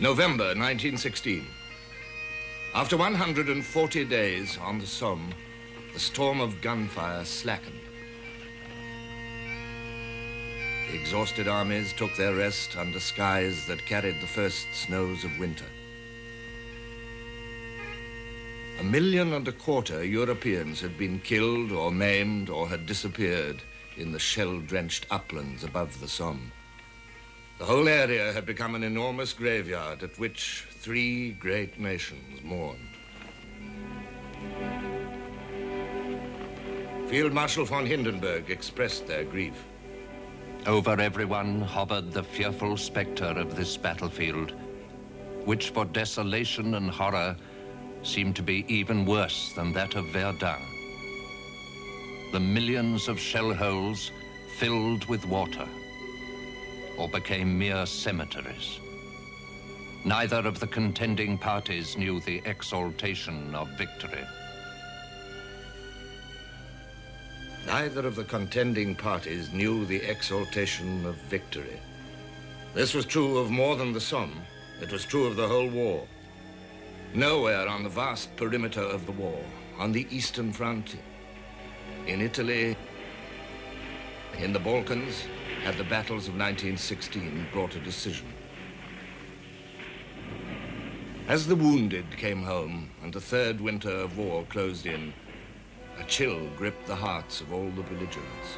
November 1916. After 140 days on the Somme, the storm of gunfire slackened. The exhausted armies took their rest under skies that carried the first snows of winter. 1.25 million Europeans had been killed or maimed or had disappeared in the shell-drenched uplands above the Somme. The whole area had become an enormous graveyard at which 3 great nations mourned. Field Marshal von Hindenburg expressed their grief. Over everyone hovered the fearful spectre of this battlefield, which for desolation and horror seemed to be even worse than that of Verdun. The millions of shell holes filled with water or became mere cemeteries. Neither of the contending parties knew the exaltation of victory. Neither of the contending parties knew the exaltation of victory. This was true of more than the Somme. It was true of the whole war. Nowhere on the vast perimeter of the war, on the Eastern Front, in Italy, in the Balkans, had the battles of 1916 brought a decision. As the wounded came home and the third winter of war closed in, a chill gripped the hearts of all the belligerents.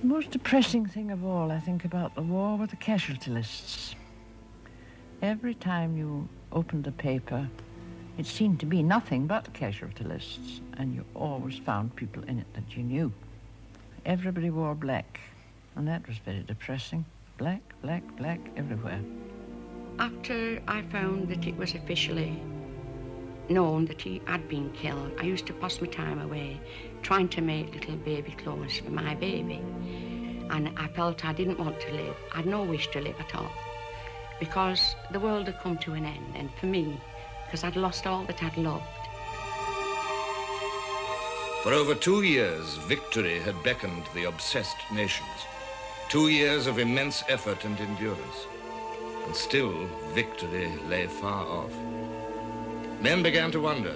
The most depressing thing of all, I think, about the war were the casualty lists. Every time you opened the paper, it seemed to be nothing but casualty lists, and you always found people in it that you knew. Everybody wore black, and that was very depressing. Black, black, black everywhere. After I found that it was officially known that he had been killed, I used to pass my time away trying to make little baby clothes for my baby. And I felt I didn't want to live. I had no wish to live at all, because the world had come to an end, and for me, because I'd lost all that I'd loved. For over 2 years, victory had beckoned the obsessed nations. 2 years of immense effort and endurance. And still, victory lay far off. Men began to wonder,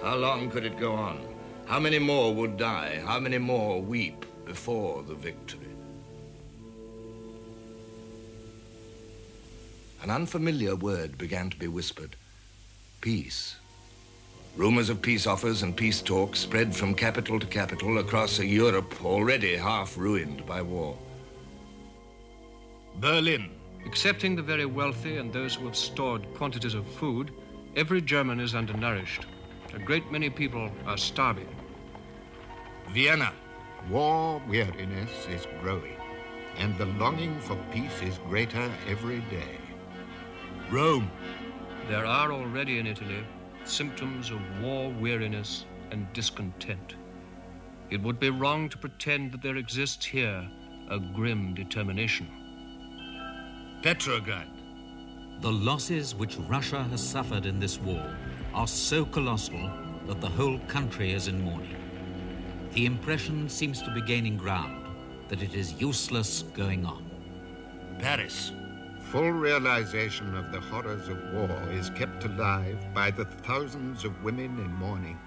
how long could it go on? How many more would die? How many more weep before the victory? An unfamiliar word began to be whispered. Peace. Rumors of peace offers and peace talks spread from capital to capital across a Europe already half ruined by war. Berlin. Excepting the very wealthy and those who have stored quantities of food, every German is undernourished. A great many people are starving. Vienna. War-weariness is growing, and the longing for peace is greater every day. Rome. There are already in Italy symptoms of war-weariness and discontent. It would be wrong to pretend that there exists here a grim determination. Petrograd. The losses which Russia has suffered in this war are so colossal that the whole country is in mourning. The impression seems to be gaining ground that it is useless going on. Paris. Full realization of the horrors of war is kept alive by the thousands of women in mourning,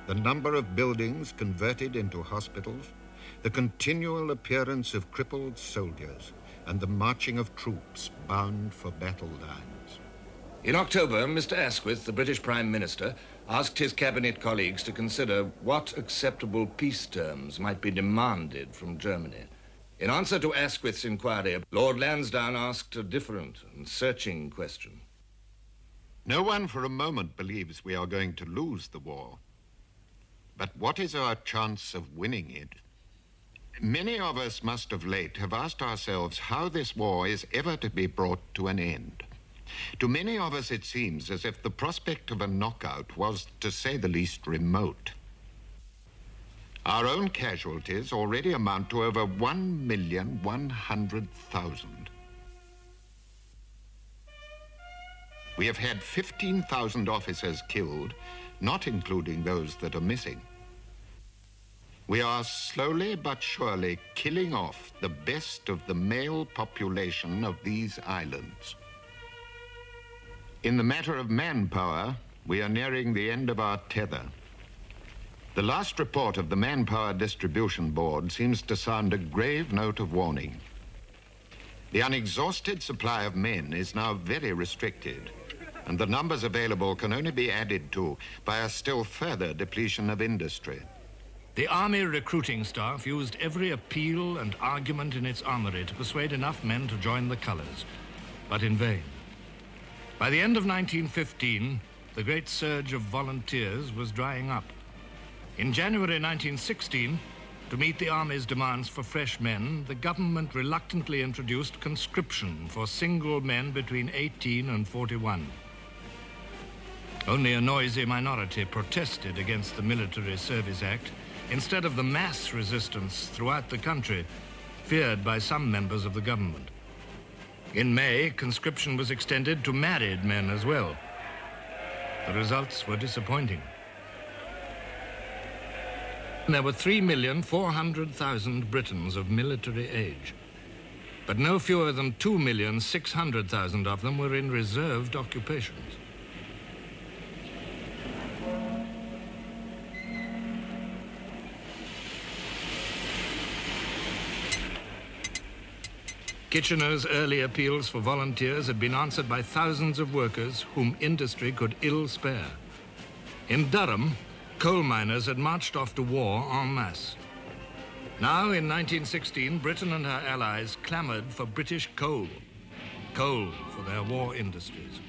the number of buildings converted into hospitals, the continual appearance of crippled soldiers, and the marching of troops bound for battle lines. In October, Mr. Asquith, the British Prime Minister, asked his cabinet colleagues to consider what acceptable peace terms might be demanded from Germany. In answer to Asquith's inquiry, Lord Lansdowne asked a different and searching question. No one for a moment believes we are going to lose the war. But what is our chance of winning it? Many of us must of late have asked ourselves how this war is ever to be brought to an end. To many of us it seems as if the prospect of a knockout was, to say the least, remote. Our own casualties already amount to over 1,100,000. We have had 15,000 officers killed, not including those that are missing. We are slowly but surely killing off the best of the male population of these islands. In the matter of manpower, we are nearing the end of our tether. The last report of the Manpower Distribution Board seems to sound a grave note of warning. The unexhausted supply of men is now very restricted, and the numbers available can only be added to by a still further depletion of industry. The army recruiting staff used every appeal and argument in its armory to persuade enough men to join the colours, but in vain. By the end of 1915, the great surge of volunteers was drying up. In January 1916, to meet the army's demands for fresh men, the government reluctantly introduced conscription for single men between 18 and 41. Only a noisy minority protested against the Military Service Act instead of the mass resistance throughout the country, feared by some members of the government. In May, conscription was extended to married men as well. The results were disappointing. There were 3,400,000 Britons of military age, but no fewer than 2,600,000 of them were in reserved occupations. Kitchener's early appeals for volunteers had been answered by thousands of workers whom industry could ill spare. In Durham, coal miners had marched off to war en masse. Now, in 1916, Britain and her allies clamoured for British coal for their war industries.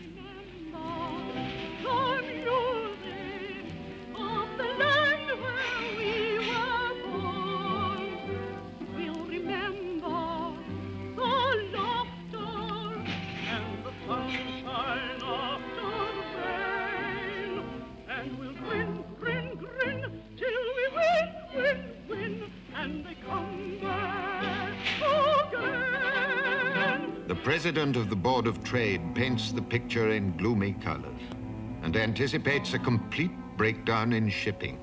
The President of the Board of Trade paints the picture in gloomy colors and anticipates a complete breakdown in shipping.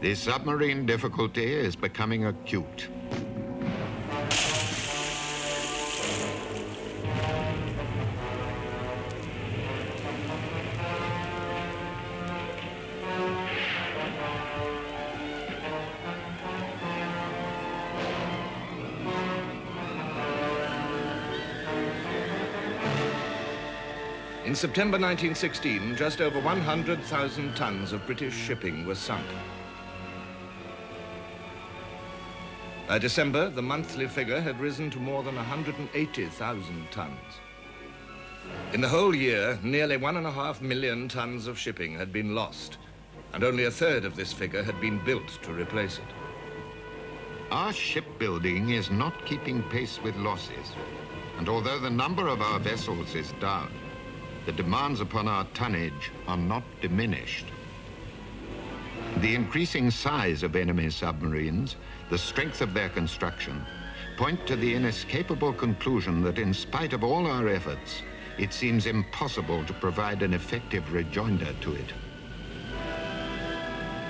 The submarine difficulty is becoming acute. In September 1916, just over 100,000 tons of British shipping was sunk. By December, the monthly figure had risen to more than 180,000 tons. In the whole year, nearly 1.5 million tons of shipping had been lost, and only a third of this figure had been built to replace it. Our shipbuilding is not keeping pace with losses, and although the number of our vessels is down, the demands upon our tonnage are not diminished. The increasing size of enemy submarines, the strength of their construction, point to the inescapable conclusion that in spite of all our efforts, it seems impossible to provide an effective rejoinder to it.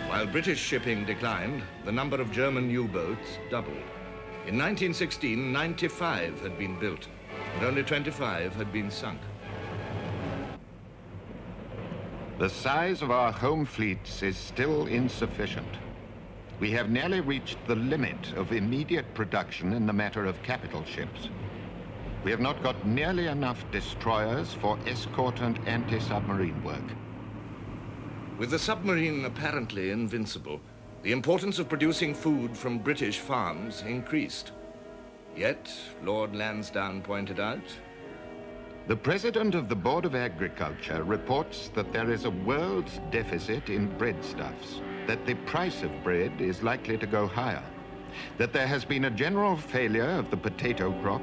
While British shipping declined, the number of German U-boats doubled. In 1916, 95 had been built, and only 25 had been sunk. The size of our home fleets is still insufficient. We have nearly reached the limit of immediate production in the matter of capital ships. We have not got nearly enough destroyers for escort and anti-submarine work. With the submarine apparently invincible, the importance of producing food from British farms increased. Yet, Lord Lansdowne pointed out, the President of the Board of Agriculture reports that there is a world's deficit in breadstuffs, that the price of bread is likely to go higher, that there has been a general failure of the potato crop,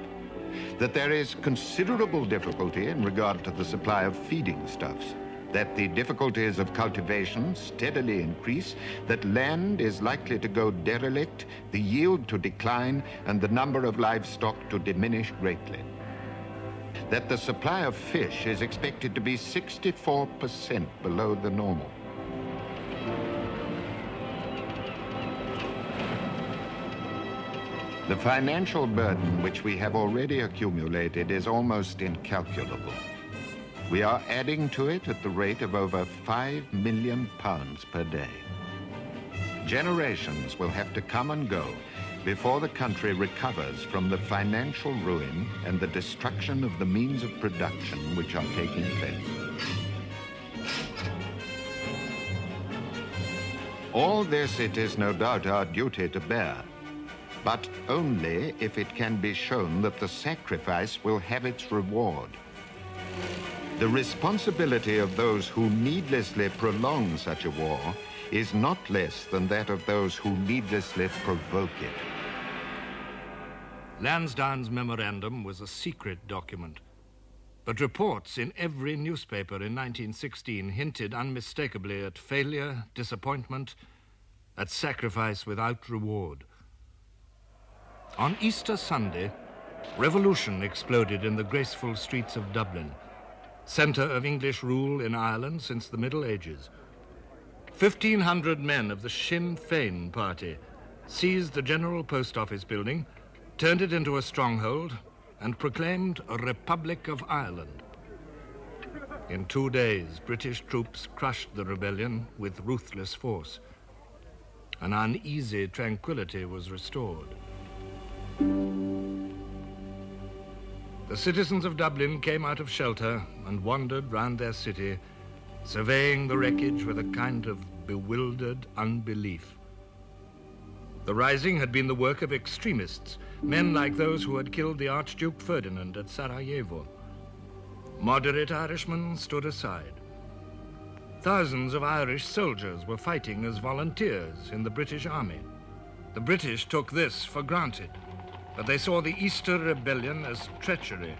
that there is considerable difficulty in regard to the supply of feeding stuffs, that the difficulties of cultivation steadily increase, that land is likely to go derelict, the yield to decline, and the number of livestock to diminish greatly. That the supply of fish is expected to be 64% below the normal. The financial burden which we have already accumulated is almost incalculable. We are adding to it at the rate of over £5 million per day. Generations will have to come and go before the country recovers from the financial ruin and the destruction of the means of production which are taking place. All this it is no doubt our duty to bear, but only if it can be shown that the sacrifice will have its reward. The responsibility of those who needlessly prolong such a war is not less than that of those who needlessly provoke it. Lansdowne's memorandum was a secret document, but reports in every newspaper in 1916 hinted unmistakably at failure, disappointment, at sacrifice without reward. On Easter Sunday, revolution exploded in the graceful streets of Dublin, centre of English rule in Ireland since the Middle Ages. 1,500 men of the Sinn Féin party seized the General Post Office building, turned it into a stronghold, and proclaimed a Republic of Ireland. In 2 days, British troops crushed the rebellion with ruthless force. An uneasy tranquility was restored. The citizens of Dublin came out of shelter and wandered round their city, surveying the wreckage with a kind of bewildered unbelief. The rising had been the work of extremists, men like those who had killed the Archduke Ferdinand at Sarajevo. Moderate Irishmen stood aside. Thousands of Irish soldiers were fighting as volunteers in the British Army. The British took this for granted, but they saw the Easter Rebellion as treachery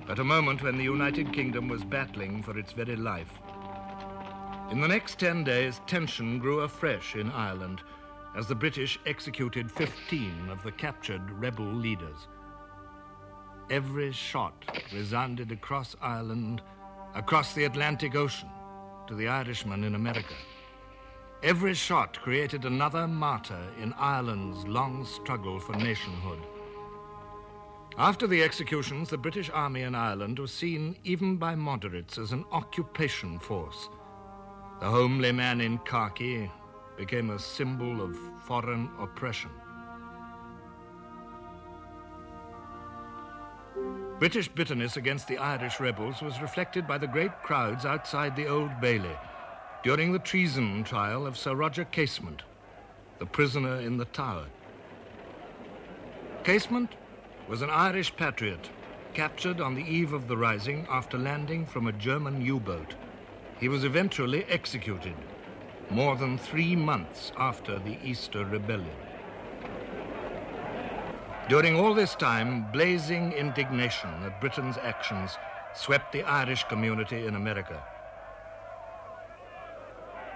at a moment when the United Kingdom was battling for its very life. In the next 10 days, tension grew afresh in Ireland as the British executed 15 of the captured rebel leaders. Every shot resounded across Ireland, across the Atlantic Ocean, to the Irishmen in America. Every shot created another martyr in Ireland's long struggle for nationhood. After the executions, the British Army in Ireland was seen, even by moderates, as an occupation force. The homely man in khaki became a symbol of foreign oppression. British bitterness against the Irish rebels was reflected by the great crowds outside the Old Bailey during the treason trial of Sir Roger Casement, the prisoner in the Tower. Casement was an Irish patriot captured on the eve of the rising after landing from a German U-boat. He was eventually executed more than 3 months after the Easter Rebellion. During all this time, blazing indignation at Britain's actions swept the Irish community in America.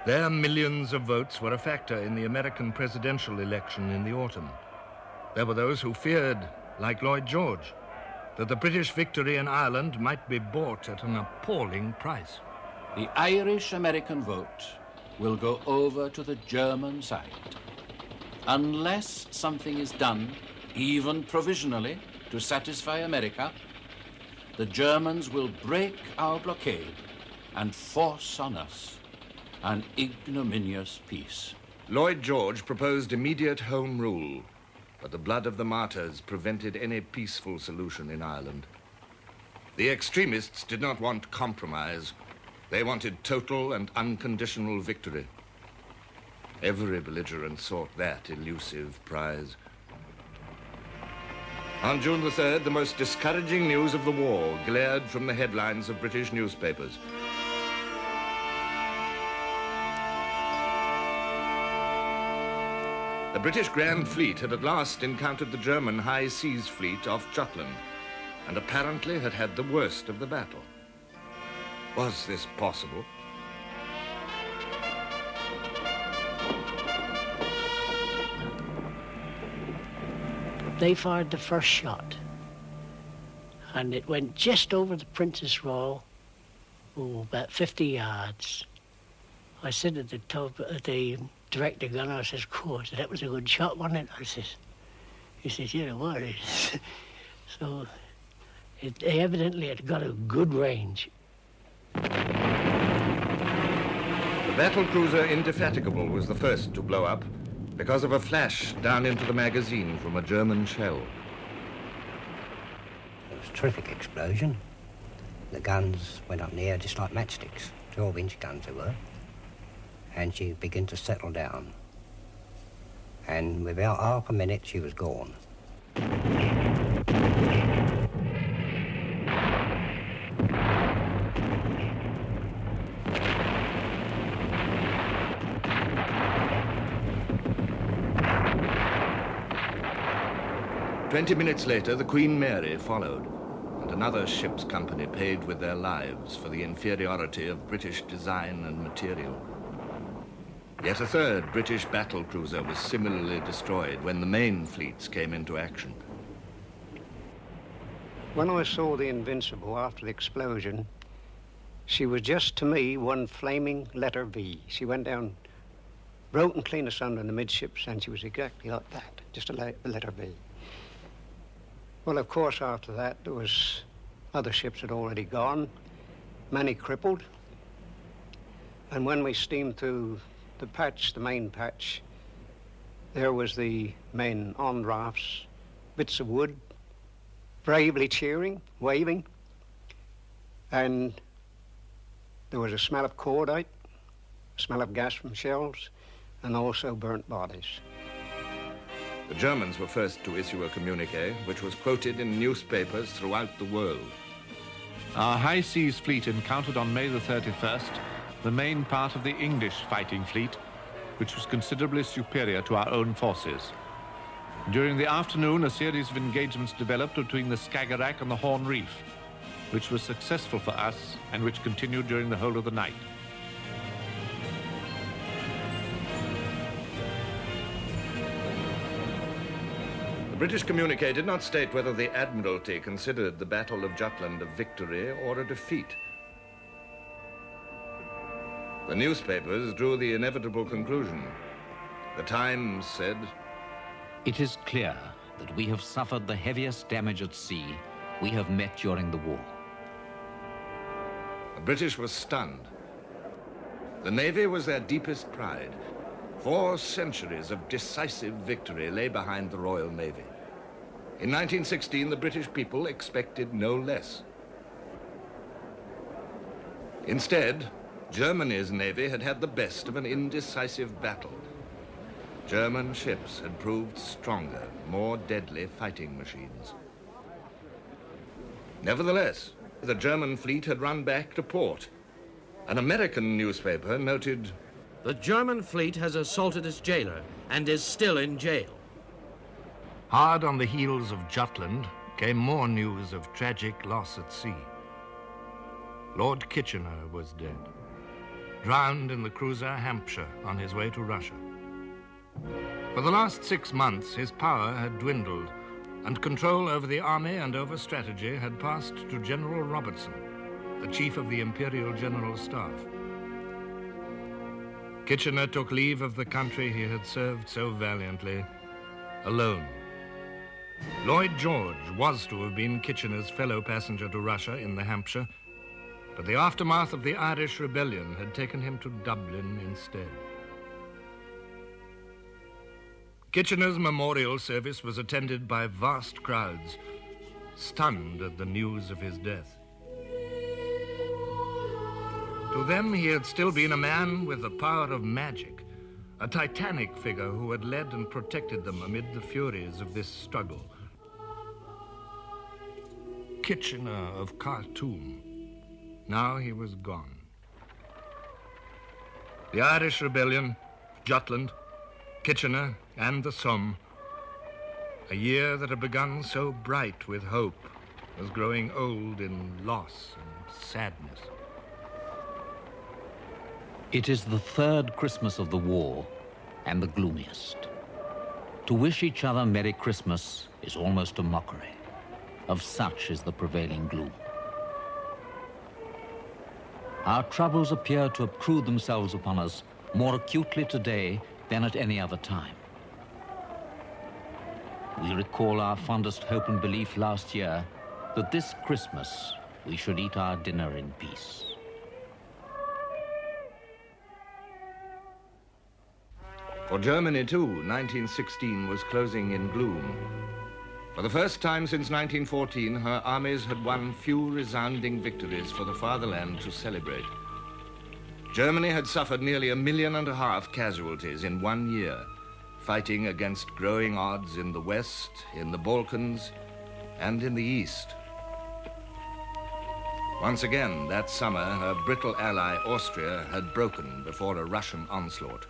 Their millions of votes were a factor in the American presidential election in the autumn. There were those who feared, like Lloyd George, that the British victory in Ireland might be bought at an appalling price. The Irish-American vote will go over to the German side. Unless something is done, even provisionally, to satisfy America, the Germans will break our blockade and force on us an ignominious peace. Lloyd George proposed immediate Home Rule, but the blood of the martyrs prevented any peaceful solution in Ireland. The extremists did not want compromise. They wanted total and unconditional victory. Every belligerent sought that elusive prize. On June the 3rd, the most discouraging news of the war glared from the headlines of British newspapers. The British Grand Fleet had at last encountered the German High Seas Fleet off Jutland, and apparently had had the worst of the battle. Was this possible? they fired the first shot, and it went just over the Princess Royal, about 50 yards. I said at the director gunner, I says, "Of course, that was a good shot, wasn't it?" I says. He says, "Yeah, it was." So they evidently had got a good range. The battle cruiser Indefatigable was the first to blow up because of a flash down into the magazine from a German shell. It was a terrific explosion. The guns went up in the air just like matchsticks, 12-inch guns they were. And she began to settle down. And without half a minute, she was gone. 20 minutes later, the Queen Mary followed, and another ship's company paid with their lives for the inferiority of British design and material. Yet a third British battle cruiser was similarly destroyed when the main fleets came into action. When I saw the Invincible after the explosion, she was just, to me, one flaming letter V. She went down, broken clean asunder in the midships, and she was exactly like that, just a letter V. Well, of course, after that, there was other ships had already gone, many crippled. And when we steamed through the patch, the main patch, there was the men on rafts, bits of wood, bravely cheering, waving. And there was a smell of cordite, a smell of gas from shells, and also burnt bodies. The Germans were first to issue a communique, which was quoted in newspapers throughout the world. Our high seas fleet encountered on May the 31st the main part of the English fighting fleet, which was considerably superior to our own forces. During the afternoon, a series of engagements developed between the Skagerrak and the Horn Reef, which was successful for us and which continued during the whole of the night. The British communique did not state whether the Admiralty considered the Battle of Jutland a victory or a defeat. The newspapers drew the inevitable conclusion. The Times said, "It is clear that we have suffered the heaviest damage at sea we have met during the war." The British were stunned. The Navy was their deepest pride. 4 centuries of decisive victory lay behind the Royal Navy. In 1916, the British people expected no less. Instead, Germany's navy had had the best of an indecisive battle. German ships had proved stronger, more deadly fighting machines. Nevertheless, the German fleet had run back to port. An American newspaper noted, "The German fleet has assaulted its jailer and is still in jail." Hard on the heels of Jutland came more news of tragic loss at sea. Lord Kitchener was dead, drowned in the cruiser Hampshire on his way to Russia. For the last 6 months, his power had dwindled, and control over the army and over strategy had passed to General Robertson, the chief of the Imperial General Staff. Kitchener took leave of the country he had served so valiantly, alone. Lloyd George was to have been Kitchener's fellow passenger to Russia in the Hampshire, but the aftermath of the Irish Rebellion had taken him to Dublin instead. Kitchener's memorial service was attended by vast crowds, stunned at the news of his death. To them, he had still been a man with the power of magic, a titanic figure who had led and protected them amid the furies of this struggle. Kitchener of Khartoum. Now he was gone. The Irish Rebellion, Jutland, Kitchener, and the Somme. A year that had begun so bright with hope was growing old in loss and sadness. It is the third Christmas of the war and the gloomiest. To wish each other Merry Christmas is almost a mockery. Of such is the prevailing gloom. Our troubles appear to obtrude themselves upon us more acutely today than at any other time. We recall our fondest hope and belief last year that this Christmas we should eat our dinner in peace. For Germany, too, 1916 was closing in gloom. For the first time since 1914, her armies had won few resounding victories for the fatherland to celebrate. Germany had suffered nearly 1.5 million casualties in 1 year, fighting against growing odds in the West, in the Balkans, and in the East. Once again, that summer, her brittle ally, Austria, had broken before a Russian onslaught.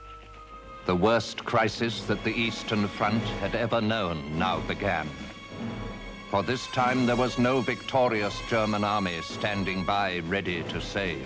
The worst crisis that the Eastern Front had ever known now began. For this time, there was no victorious German army standing by, ready to save.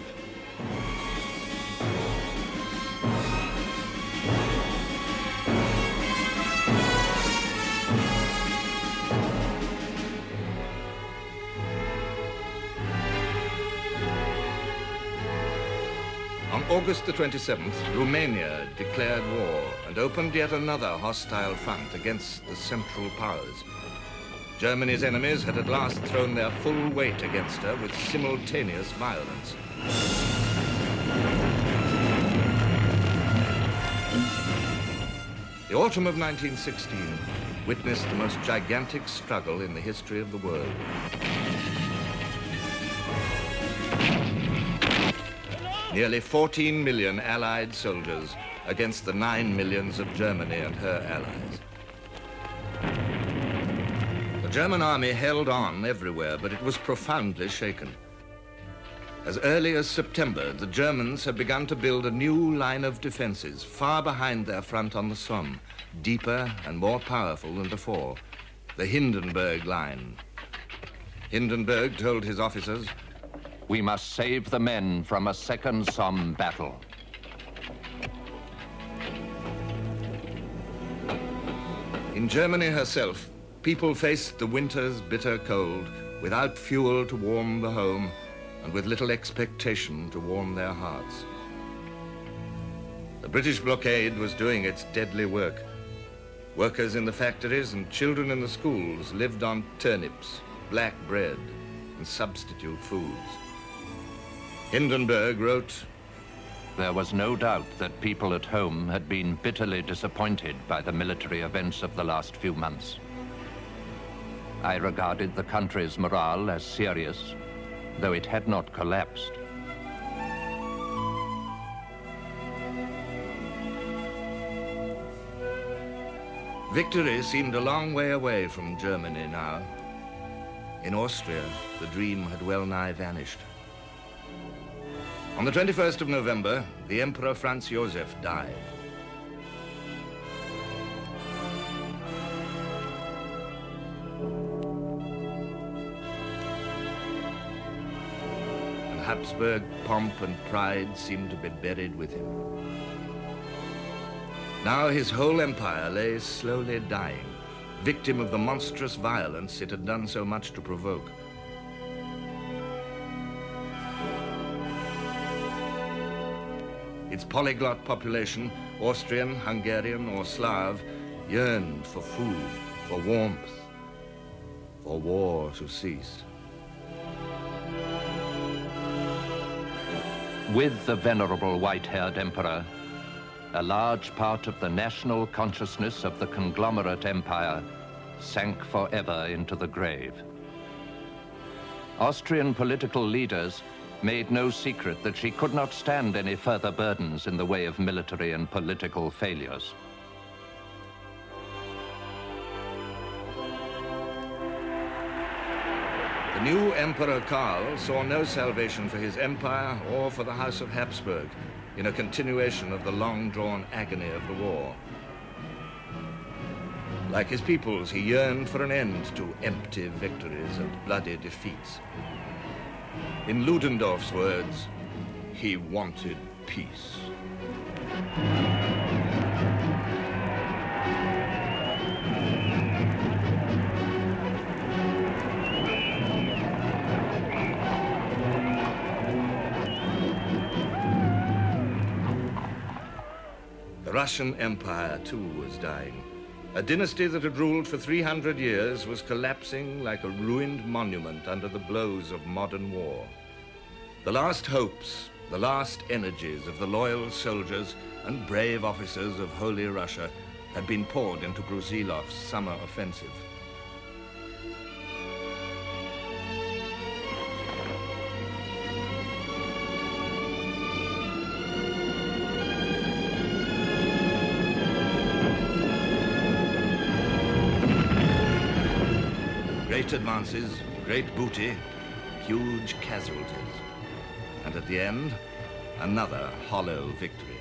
On August the 27th, Romania declared war and opened yet another hostile front against the Central Powers. Germany's enemies had at last thrown their full weight against her with simultaneous violence. The autumn of 1916 witnessed the most gigantic struggle in the history of the world. Nearly 14 million Allied soldiers against the 9 millions of Germany and her allies. The German army held on everywhere, but it was profoundly shaken. As early as September, the Germans had begun to build a new line of defenses far behind their front on the Somme, deeper and more powerful than before, the Hindenburg Line. Hindenburg told his officers, "We must save the men from a second Somme battle." In Germany herself, people faced the winter's bitter cold without fuel to warm the home and with little expectation to warm their hearts. The British blockade was doing its deadly work. Workers in the factories and children in the schools lived on turnips, black bread, and substitute foods. Hindenburg wrote, There was no doubt that people at home had been bitterly disappointed by the military events of the last few months. I regarded the country's morale as serious, though it had not collapsed. Victory seemed a long way away from Germany now. In Austria, the dream had well nigh vanished. On the 21st of November, the Emperor Franz Joseph died. And Habsburg pomp and pride seemed to be buried with him. Now his whole empire lay slowly dying, victim of the monstrous violence it had done so much to provoke. Its polyglot population, Austrian, Hungarian, or Slav, yearned for food, for warmth, for war to cease. With the venerable white-haired emperor, a large part of the national consciousness of the conglomerate empire sank forever into the grave. Austrian political leaders made no secret that she could not stand any further burdens in the way of military and political failures. The new Emperor Karl saw no salvation for his empire or for the House of Habsburg in a continuation of the long-drawn agony of the war. Like his peoples, he yearned for an end to empty victories and bloody defeats. In Ludendorff's words, he wanted peace. Russian Empire, too, was dying. A dynasty that had ruled for 300 years was collapsing like a ruined monument under the blows of modern war. The last hopes, the last energies of the loyal soldiers and brave officers of Holy Russia had been poured into Brusilov's summer offensive. Great advances, great booty, huge casualties. And at the end, another hollow victory.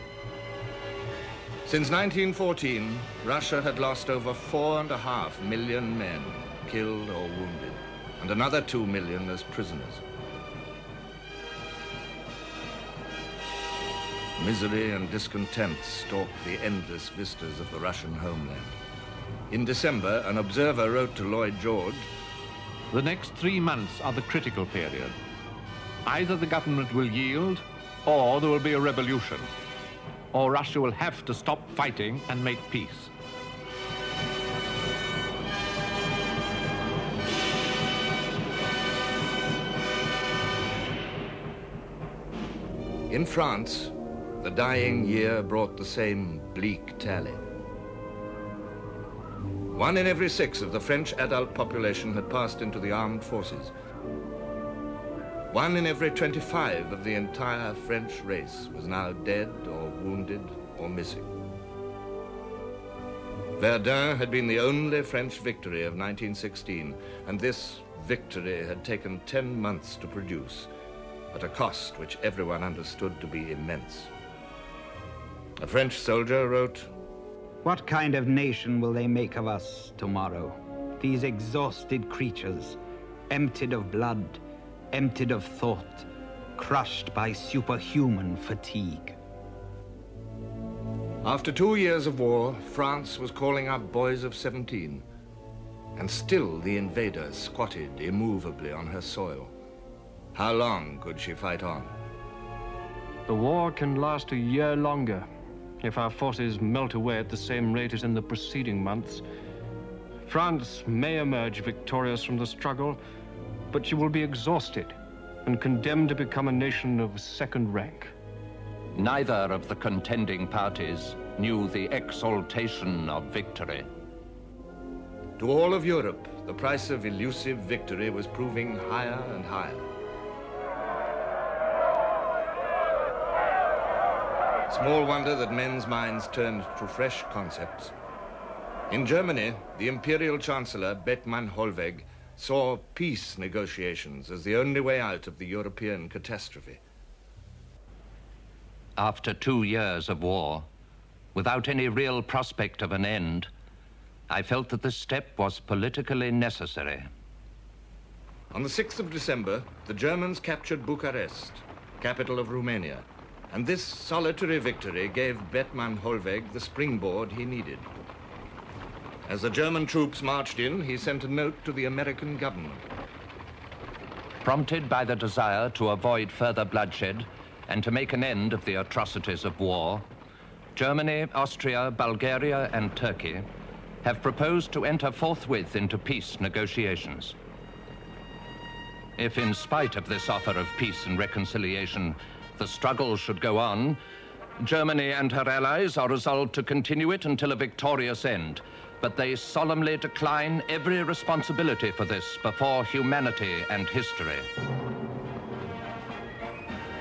Since 1914, Russia had lost over 4.5 million men, killed or wounded, and another 2 million as prisoners. Misery and discontent stalked the endless vistas of the Russian homeland. In December, an observer wrote to Lloyd George, "The next 3 months are the critical period. Either the government will yield, or there will be a revolution, or Russia will have to stop fighting and make peace." In France, the dying year brought the same bleak tally. 1 in every 6 of the French adult population had passed into the armed forces. 1 in every 25 of the entire French race was now dead or wounded or missing. Verdun had been the only French victory of 1916, and this victory had taken 10 months to produce, at a cost which everyone understood to be immense. A French soldier wrote, "What kind of nation will they make of us tomorrow? These exhausted creatures, emptied of blood, emptied of thought, crushed by superhuman fatigue." After 2 years of war, France was calling up boys of 17, and still the invader squatted immovably on her soil. How long could she fight on? The war can last a year longer if our forces melt away at the same rate as in the preceding months. France may emerge victorious from the struggle, but she will be exhausted and condemned to become a nation of second rank. Neither of the contending parties knew the exaltation of victory. To all of Europe, the price of elusive victory was proving higher and higher. Small wonder that men's minds turned to fresh concepts. In Germany, the Imperial Chancellor, Bethmann Hollweg, saw peace negotiations as the only way out of the European catastrophe. After 2 years of war, without any real prospect of an end, I felt that this step was politically necessary. On the 6th of December, the Germans captured Bucharest, capital of Romania, and this solitary victory gave Bethmann Hollweg the springboard he needed. As the German troops marched in, he sent a note to the American government. Prompted by the desire to avoid further bloodshed and to make an end of the atrocities of war, Germany, Austria, Bulgaria, and Turkey have proposed to enter forthwith into peace negotiations. If, in spite of this offer of peace and reconciliation, the struggle should go on, Germany and her allies are resolved to continue it until a victorious end, but they solemnly decline every responsibility for this before humanity and history.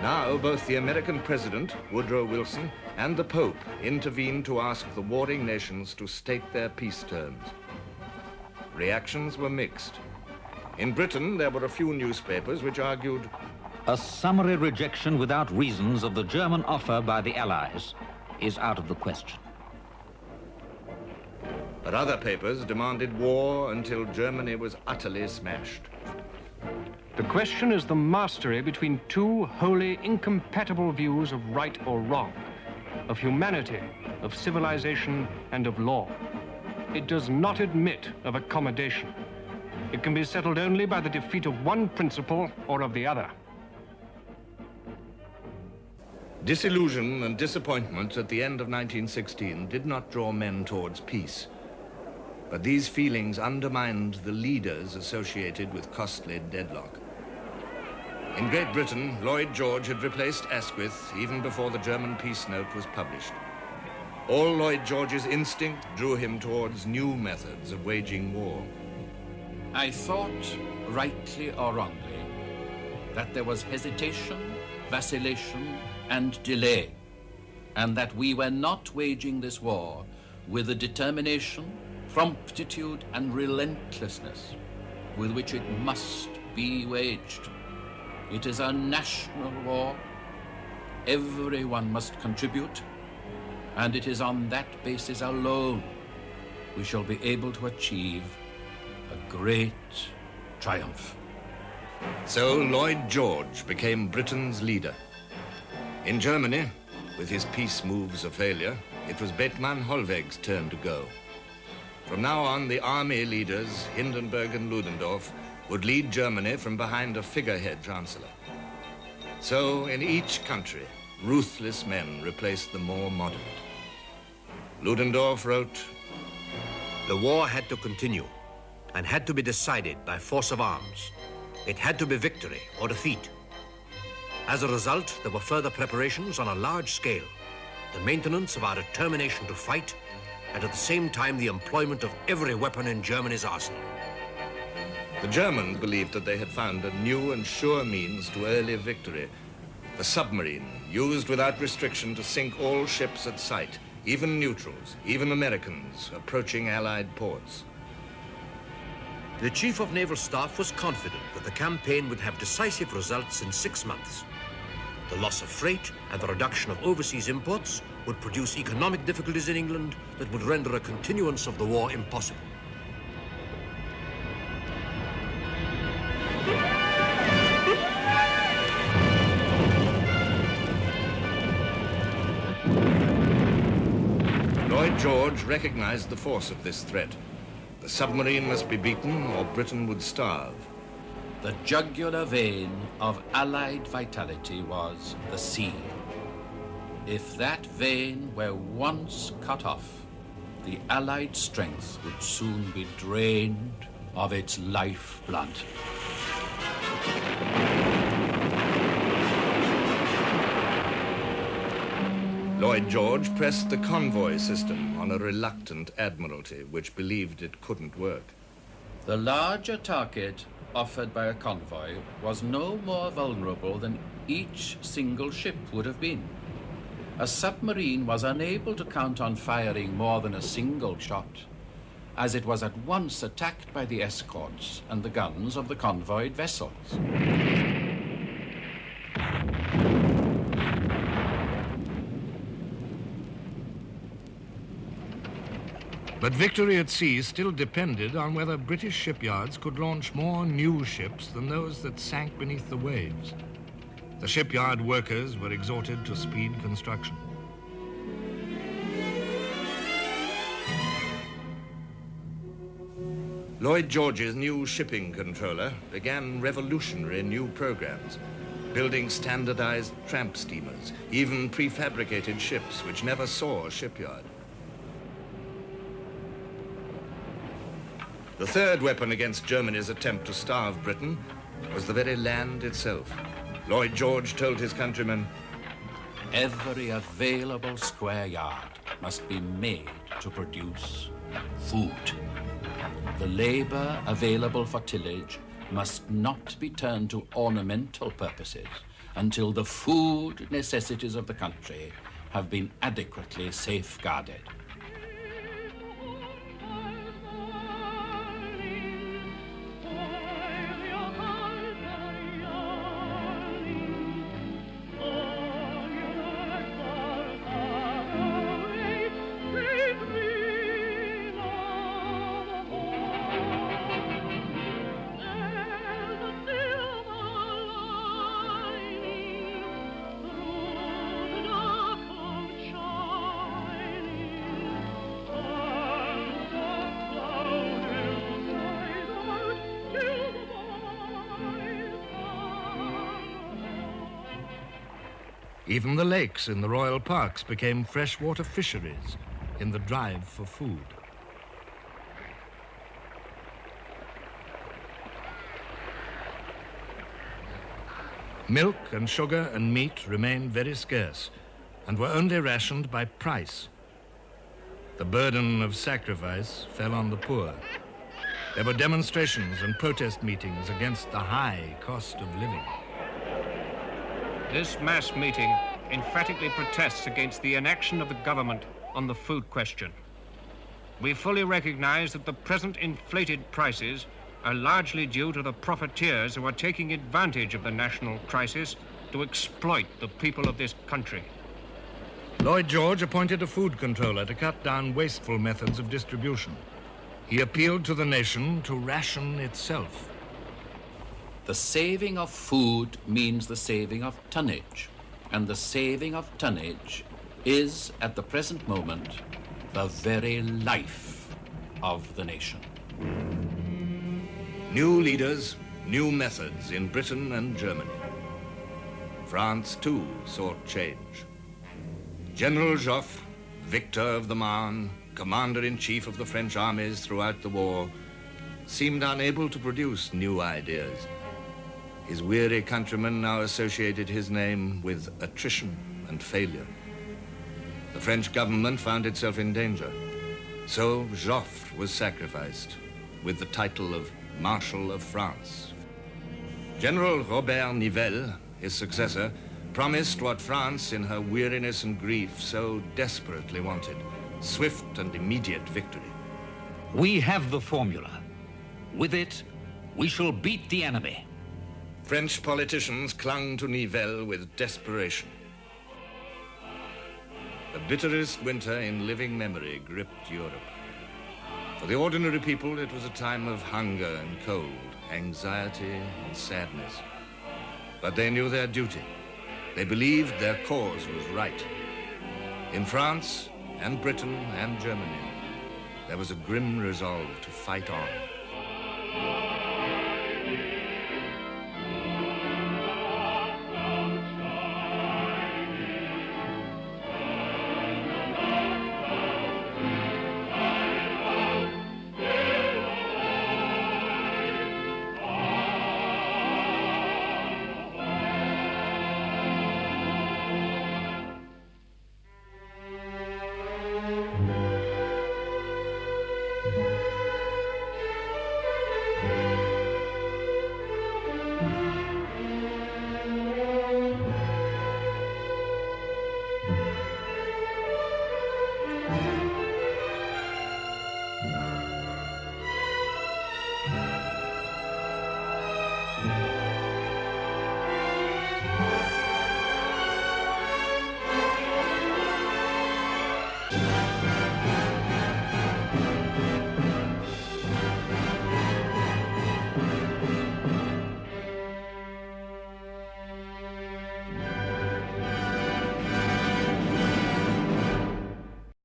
Now, both the American president, Woodrow Wilson, and the Pope intervened to ask the warring nations to state their peace terms. Reactions were mixed. In Britain, there were a few newspapers which argued, "A summary rejection without reasons of the German offer by the Allies is out of the question." But other papers demanded war until Germany was utterly smashed. The question is the mastery between two wholly incompatible views of right or wrong, of humanity, of civilization, and of law. It does not admit of accommodation. It can be settled only by the defeat of one principle or of the other. Disillusion and disappointment at the end of 1916 did not draw men towards peace. But these feelings undermined the leaders associated with costly deadlock. In Great Britain, Lloyd George had replaced Asquith even before the German peace note was published. All Lloyd George's instinct drew him towards new methods of waging war. I thought, rightly or wrongly, that there was hesitation, vacillation, and delay, and that we were not waging this war with the determination, promptitude, and relentlessness with which it must be waged. It is a national war. Everyone must contribute, and it is on that basis alone we shall be able to achieve a great triumph. So Lloyd George became Britain's leader. In Germany, with his peace moves a failure, it was Bethmann Hollweg's turn to go. From now on, the army leaders, Hindenburg and Ludendorff, would lead Germany from behind a figurehead chancellor. So, in each country, ruthless men replaced the more moderate. Ludendorff wrote, "The war had to continue and had to be decided by force of arms. It had to be victory or defeat. As a result, there were further preparations on a large scale, the maintenance of our determination to fight, and at the same time the employment of every weapon in Germany's arsenal." The Germans believed that they had found a new and sure means to early victory. The submarine, used without restriction to sink all ships at sight, even neutrals, even Americans approaching Allied ports. The Chief of Naval Staff was confident that the campaign would have decisive results in 6 months. The loss of freight and the reduction of overseas imports would produce economic difficulties in England that would render a continuance of the war impossible. Lloyd George recognized the force of this threat. The submarine must be beaten or Britain would starve. The jugular vein of Allied vitality was the sea. If that vein were once cut off, the Allied strength would soon be drained of its lifeblood. Lloyd George pressed the convoy system on a reluctant admiralty which believed it couldn't work. The larger target offered by a convoy was no more vulnerable than each single ship would have been. A submarine was unable to count on firing more than a single shot, as it was at once attacked by the escorts and the guns of the convoyed vessels. But victory at sea still depended on whether British shipyards could launch more new ships than those that sank beneath the waves. The shipyard workers were exhorted to speed construction. Lloyd George's new shipping controller began revolutionary new programs, building standardized tramp steamers, even prefabricated ships which never saw a shipyard. The third weapon against Germany's attempt to starve Britain was the very land itself. Lloyd George told his countrymen, "Every available square yard must be made to produce food. The labor available for tillage must not be turned to ornamental purposes until the food necessities of the country have been adequately safeguarded." Even the lakes in the royal parks became freshwater fisheries in the drive for food. Milk and sugar and meat remained very scarce and were only rationed by price. The burden of sacrifice fell on the poor. There were demonstrations and protest meetings against the high cost of living. This mass meeting emphatically protests against the inaction of the government on the food question. We fully recognize that the present inflated prices are largely due to the profiteers who are taking advantage of the national crisis to exploit the people of this country. Lloyd George appointed a food controller to cut down wasteful methods of distribution. He appealed to the nation to ration itself. The saving of food means the saving of tonnage, and the saving of tonnage is, at the present moment, the very life of the nation. New leaders, new methods in Britain and Germany. France, too, sought change. General Joffre, victor of the Marne, commander-in-chief of the French armies throughout the war, seemed unable to produce new ideas. His weary countrymen now associated his name with attrition and failure. The French government found itself in danger. So Joffre was sacrificed with the title of Marshal of France. General Robert Nivelle, his successor, promised what France, in her weariness and grief, so desperately wanted: swift and immediate victory. We have the formula. With it, we shall beat the enemy. French politicians clung to Nivelle with desperation. The bitterest winter in living memory gripped Europe. For the ordinary people, it was a time of hunger and cold, anxiety and sadness. But they knew their duty. They believed their cause was right. In France and Britain and Germany, there was a grim resolve to fight on.